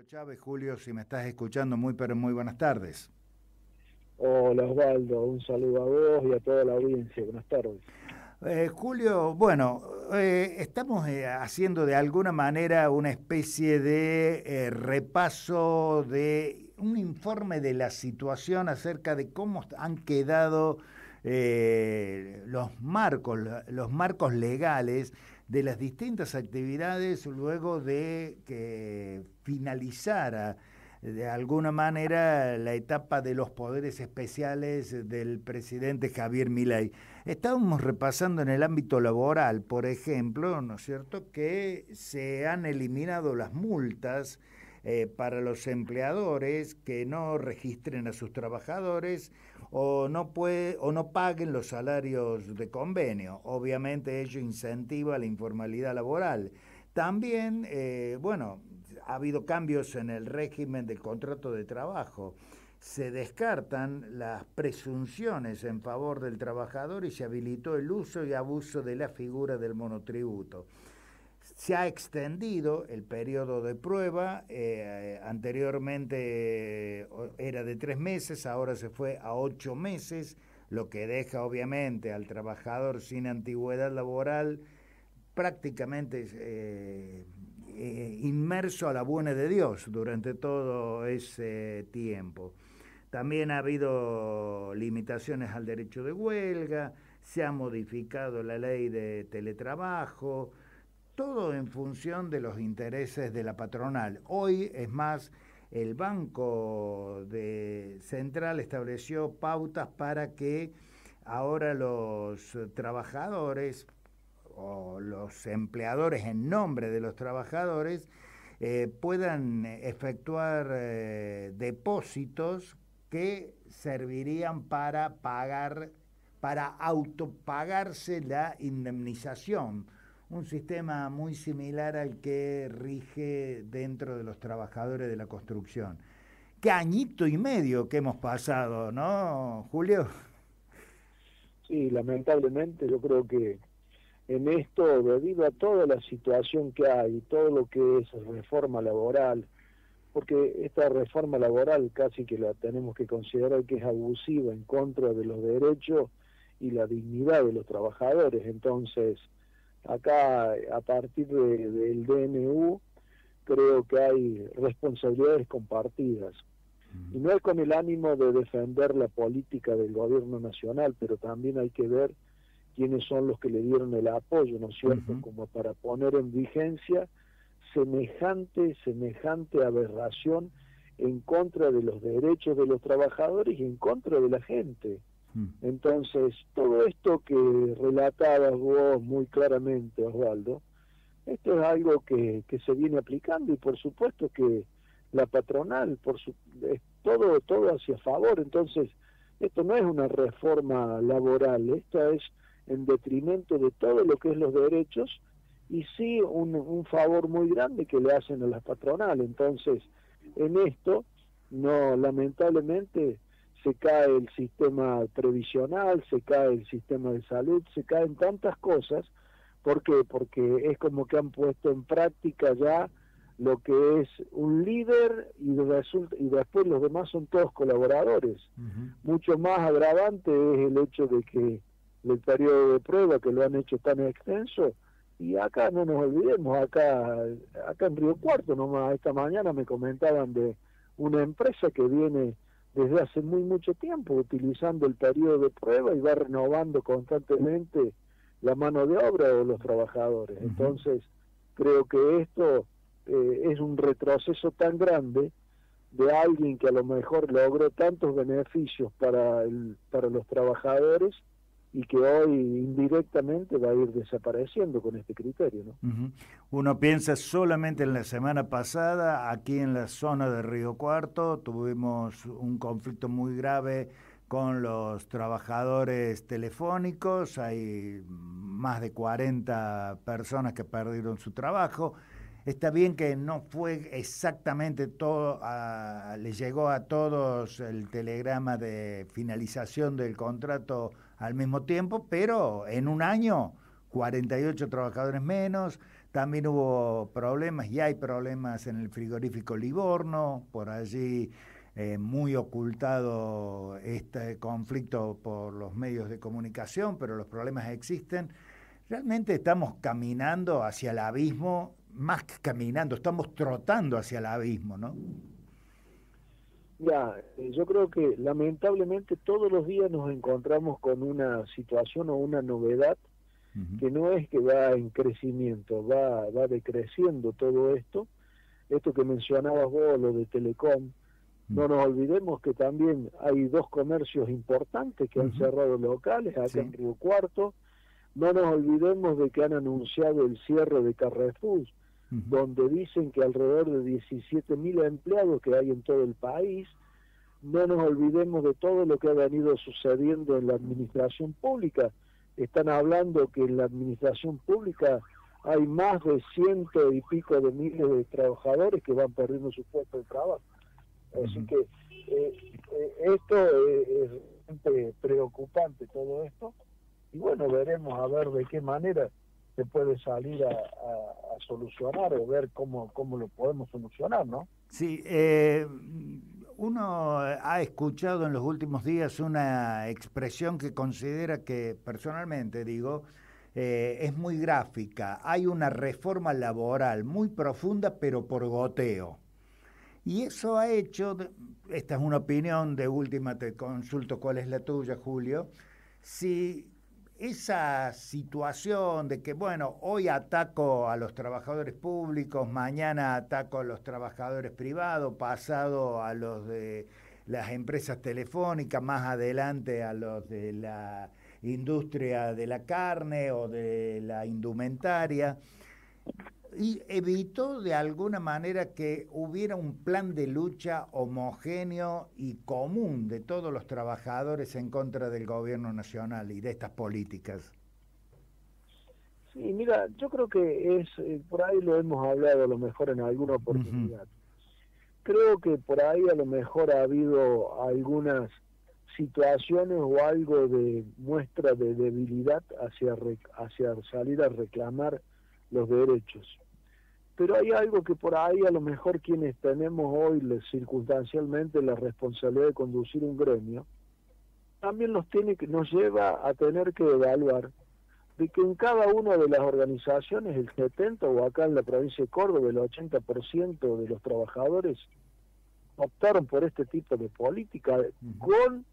Julio Chávez. Julio, si me estás escuchando, pero muy buenas tardes. Hola Osvaldo, un saludo a vos y a toda la audiencia. Buenas tardes. Julio, bueno, estamos haciendo de alguna manera una especie de repaso de un informe de la situación acerca de cómo han quedado los marcos legales de las distintas actividades luego de que finalizara de alguna manera la etapa de los poderes especiales del presidente Javier Milei. Estábamos repasando en el ámbito laboral, por ejemplo, ¿no es cierto?, que se han eliminado las multas para los empleadores que no registren a sus trabajadores o no paguen los salarios de convenio. Obviamente ello incentiva la informalidad laboral. También, bueno, ha habido cambios en el régimen del contrato de trabajo. Se descartan las presunciones en favor del trabajador y se habilitó el uso y abuso de la figura del monotributo. Se ha extendido el periodo de prueba, anteriormente era de 3 meses, ahora se fue a 8 meses, lo que deja obviamente al trabajador sin antigüedad laboral prácticamente inmerso a la buena de Dios durante todo ese tiempo. También ha habido limitaciones al derecho de huelga, se ha modificado la ley de teletrabajo, todo en función de los intereses de la patronal. Hoy, es más, el Banco Central estableció pautas para que ahora los trabajadores o los empleadores en nombre de los trabajadores puedan efectuar depósitos que servirían para autopagarse la indemnización, un sistema muy similar al que rige dentro de los trabajadores de la construcción. Qué añito y medio que hemos pasado, ¿no, Julio? Sí, lamentablemente yo creo que en esto, debido a toda la situación que hay, todo lo que es reforma laboral, porque esta reforma laboral casi que la tenemos que considerar que es abusiva en contra de los derechos y la dignidad de los trabajadores. Entonces, acá a partir del DNU creo que hay responsabilidades compartidas. Y no es con el ánimo de defender la política del gobierno nacional, pero también hay que ver quiénes son los que le dieron el apoyo, ¿no es cierto?, como para poner en vigencia semejante aberración en contra de los derechos de los trabajadores y en contra de la gente. Entonces, todo esto que relatabas vos muy claramente, Osvaldo, esto es algo que se viene aplicando y por supuesto que la patronal, es todo hacia favor. Entonces, esto no es una reforma laboral, esto es en detrimento de todo lo que es los derechos y sí un favor muy grande que le hacen a las patronales. Entonces, en esto, no, lamentablemente, se cae el sistema previsional, se cae el sistema de salud, se caen tantas cosas. ¿Por qué? Porque es como que han puesto en práctica ya lo que es un líder y después los demás son todos colaboradores. Mucho más agravante es el hecho de que el periodo de prueba que lo han hecho tan extenso, y acá no nos olvidemos, acá en Río Cuarto nomás, esta mañana me comentaban de una empresa que viene desde hace mucho tiempo utilizando el periodo de prueba y va renovando constantemente la mano de obra de los trabajadores. Entonces, creo que esto es un retroceso tan grande de alguien que a lo mejor logró tantos beneficios para los trabajadores y que hoy indirectamente va a ir desapareciendo con este criterio, ¿no? Uno piensa solamente en la semana pasada, aquí en la zona de Río Cuarto, tuvimos un conflicto muy grave con los trabajadores telefónicos, hay más de 40 personas que perdieron su trabajo. Está bien que no fue exactamente todo, le llegó a todos el telegrama de finalización del contrato al mismo tiempo, pero en un año 48 trabajadores menos, También hubo problemas y hay problemas en el frigorífico Livorno, por allí muy ocultado este conflicto por los medios de comunicación, pero los problemas existen. Realmente estamos caminando hacia el abismo, más que caminando, estamos trotando hacia el abismo, ¿no? Ya, yo creo que lamentablemente todos los días nos encontramos con una situación o una novedad que no es que va en crecimiento, va decreciendo todo esto. Esto que mencionabas vos, lo de Telecom, no nos olvidemos que también hay 2 comercios importantes que han cerrado locales acá en Río Cuarto. No nos olvidemos de que han anunciado el cierre de Carrefour, donde dicen que alrededor de 17.000 empleados que hay en todo el país. No nos olvidemos de todo lo que ha venido sucediendo en la administración pública. Están hablando que en la administración pública hay más de 100 y pico de miles de trabajadores que van perdiendo su puesto de trabajo. Así que esto es realmente preocupante, todo esto. Y bueno, veremos a ver de qué manera se puede salir a solucionar o ver cómo lo podemos solucionar, ¿no? Sí, uno ha escuchado en los últimos días una expresión que considera que, personalmente digo, es muy gráfica. Hay una reforma laboral muy profunda, pero por goteo. Y eso ha hecho, esta es una opinión, de última te consulto cuál es la tuya, Julio, si esa situación de que, bueno, hoy ataco a los trabajadores públicos, mañana ataco a los trabajadores privados, pasado a los de las empresas telefónicas, más adelante a los de la industria de la carne o de la indumentaria, y evitó de alguna manera que hubiera un plan de lucha homogéneo y común de todos los trabajadores en contra del gobierno nacional y de estas políticas. Sí, mira, yo creo que por ahí lo hemos hablado a lo mejor en alguna oportunidad. Creo que por ahí a lo mejor ha habido algunas situaciones o algo de muestra de debilidad hacia salir a reclamar los derechos. Pero hay algo que por ahí a lo mejor quienes tenemos hoy circunstancialmente la responsabilidad de conducir un gremio, también nos lleva a tener que evaluar de que en cada una de las organizaciones, el 70% o acá en la provincia de Córdoba, el 80% de los trabajadores optaron por este tipo de política, con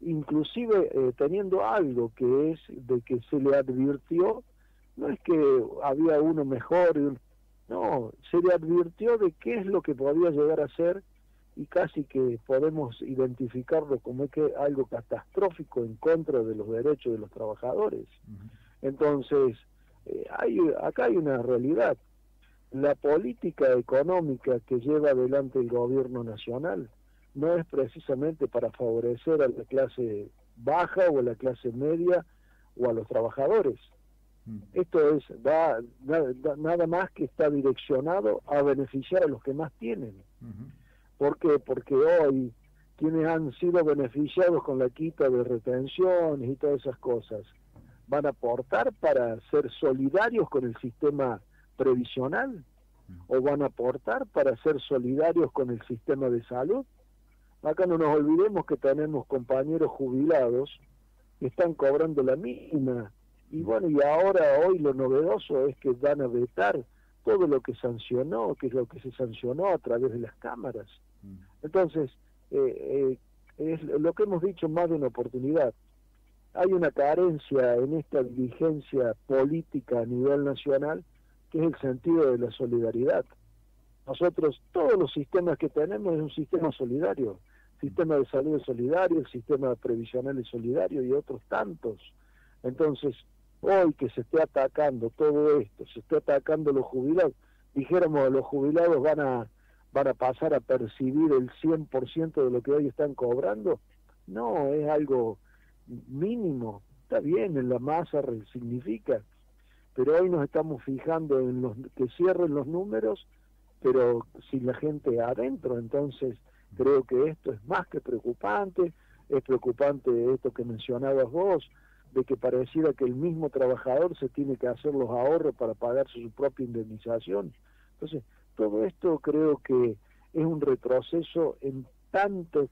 inclusive teniendo algo que es de que se le advirtió. No es que había uno mejor, no, se le advirtió de qué es lo que podía llegar a ser y casi que podemos identificarlo como que algo catastrófico en contra de los derechos de los trabajadores. Entonces, acá hay una realidad. La política económica que lleva adelante el gobierno nacional no es precisamente para favorecer a la clase baja o a la clase media o a los trabajadores. Esto es nada más que está direccionado a beneficiar a los que más tienen. ¿Por qué? Porque hoy quienes han sido beneficiados con la quita de retenciones y todas esas cosas van a aportar para ser solidarios con el sistema previsional o van a aportar para ser solidarios con el sistema de salud. Acá no nos olvidemos que tenemos compañeros jubilados que están cobrando la mínima. Y bueno, y ahora hoy lo novedoso es que van a vetar todo lo que sancionó, que es lo que se sancionó a través de las cámaras. Entonces, es lo que hemos dicho más de una oportunidad. Hay una carencia en esta dirigencia política a nivel nacional, que es el sentido de la solidaridad. Nosotros, todos los sistemas que tenemos es un sistema solidario. El sistema de salud es solidario, el sistema previsional es solidario y otros tantos. Entonces, hoy que se esté atacando todo esto, se esté atacando los jubilados, dijéramos los jubilados van a pasar a percibir el 100% de lo que hoy están cobrando, no, es algo mínimo, está bien, en la masa significa, pero hoy nos estamos fijando en que cierren los números, pero sin la gente adentro. Entonces creo que esto es más que preocupante. Es preocupante esto que mencionabas vos, de que pareciera que el mismo trabajador se tiene que hacer los ahorros para pagarse su propia indemnización. Entonces, todo esto creo que es un retroceso en tantos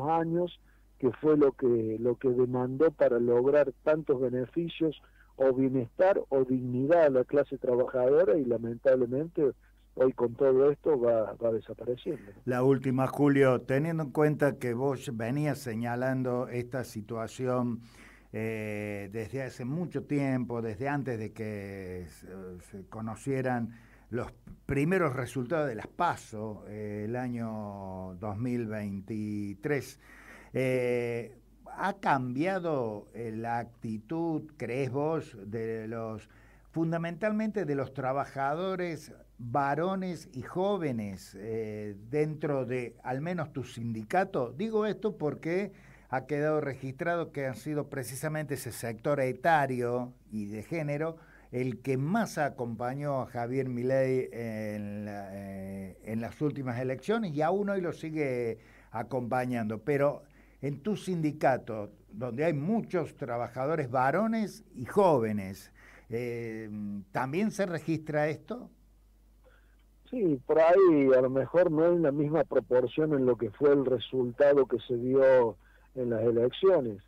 años, que fue lo que demandó para lograr tantos beneficios o bienestar o dignidad a la clase trabajadora, y lamentablemente hoy con todo esto va desapareciendo. La última, Julio, teniendo en cuenta que vos venías señalando esta situación desde hace mucho tiempo, desde antes de que se conocieran los primeros resultados de las PASO, el año 2023, ¿ha cambiado la actitud, crees vos, fundamentalmente de los trabajadores varones y jóvenes dentro de al menos tu sindicato? Digo esto porque ha quedado registrado que han sido precisamente ese sector etario y de género el que más acompañó a Javier Milei en las últimas elecciones, y aún hoy lo sigue acompañando. Pero en tu sindicato, donde hay muchos trabajadores varones y jóvenes, ¿también se registra esto? Sí, por ahí a lo mejor no hay la misma proporción en lo que fue el resultado que se dio en las elecciones,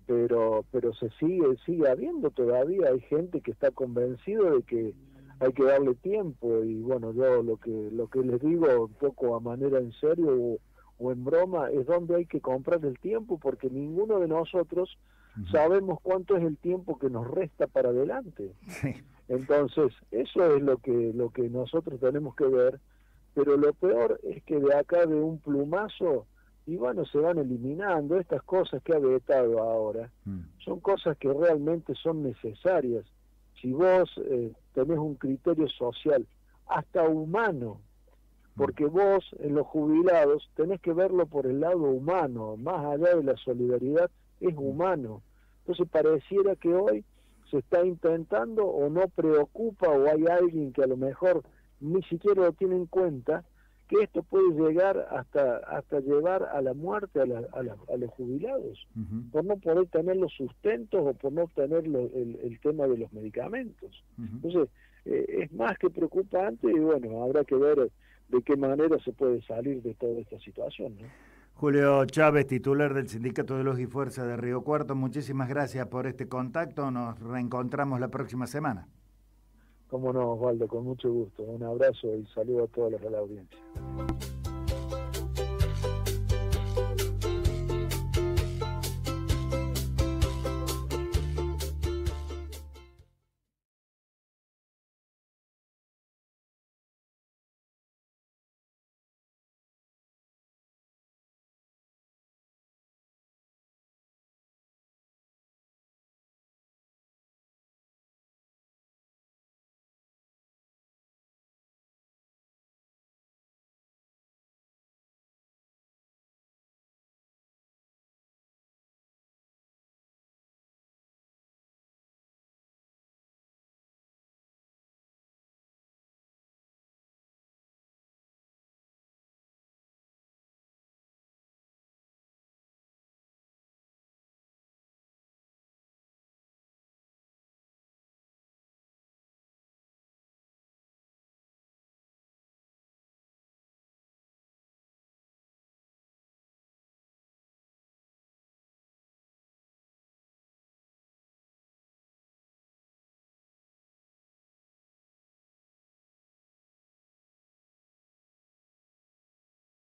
pero se sigue habiendo todavía. Hay gente que está convencido de que hay que darle tiempo, y bueno, yo lo que les digo un poco a manera en serio o en broma, es donde hay que comprar el tiempo, porque ninguno de nosotros sabemos cuánto es el tiempo que nos resta para adelante. Sí. Entonces, eso es lo que nosotros tenemos que ver, pero lo peor es que de acá de un plumazo, y bueno, se van eliminando estas cosas que ha vetado ahora. Son cosas que realmente son necesarias. Si vos tenés un criterio social, hasta humano, porque vos en los jubilados tenés que verlo por el lado humano, más allá de la solidaridad, es humano. Entonces pareciera que hoy se está intentando, o no preocupa, o hay alguien que a lo mejor ni siquiera lo tiene en cuenta, que esto puede llegar hasta llevar a la muerte a los jubilados, por no poder tener los sustentos o por no tener el tema de los medicamentos. Entonces, es más que preocupante, y bueno, habrá que ver de qué manera se puede salir de toda esta situación, ¿no? Julio Chávez, titular del Sindicato de Luz y Fuerza de Río Cuarto, muchísimas gracias por este contacto. Nos reencontramos la próxima semana. Cómo no, Osvaldo, con mucho gusto. Un abrazo y saludo a todos los de la audiencia.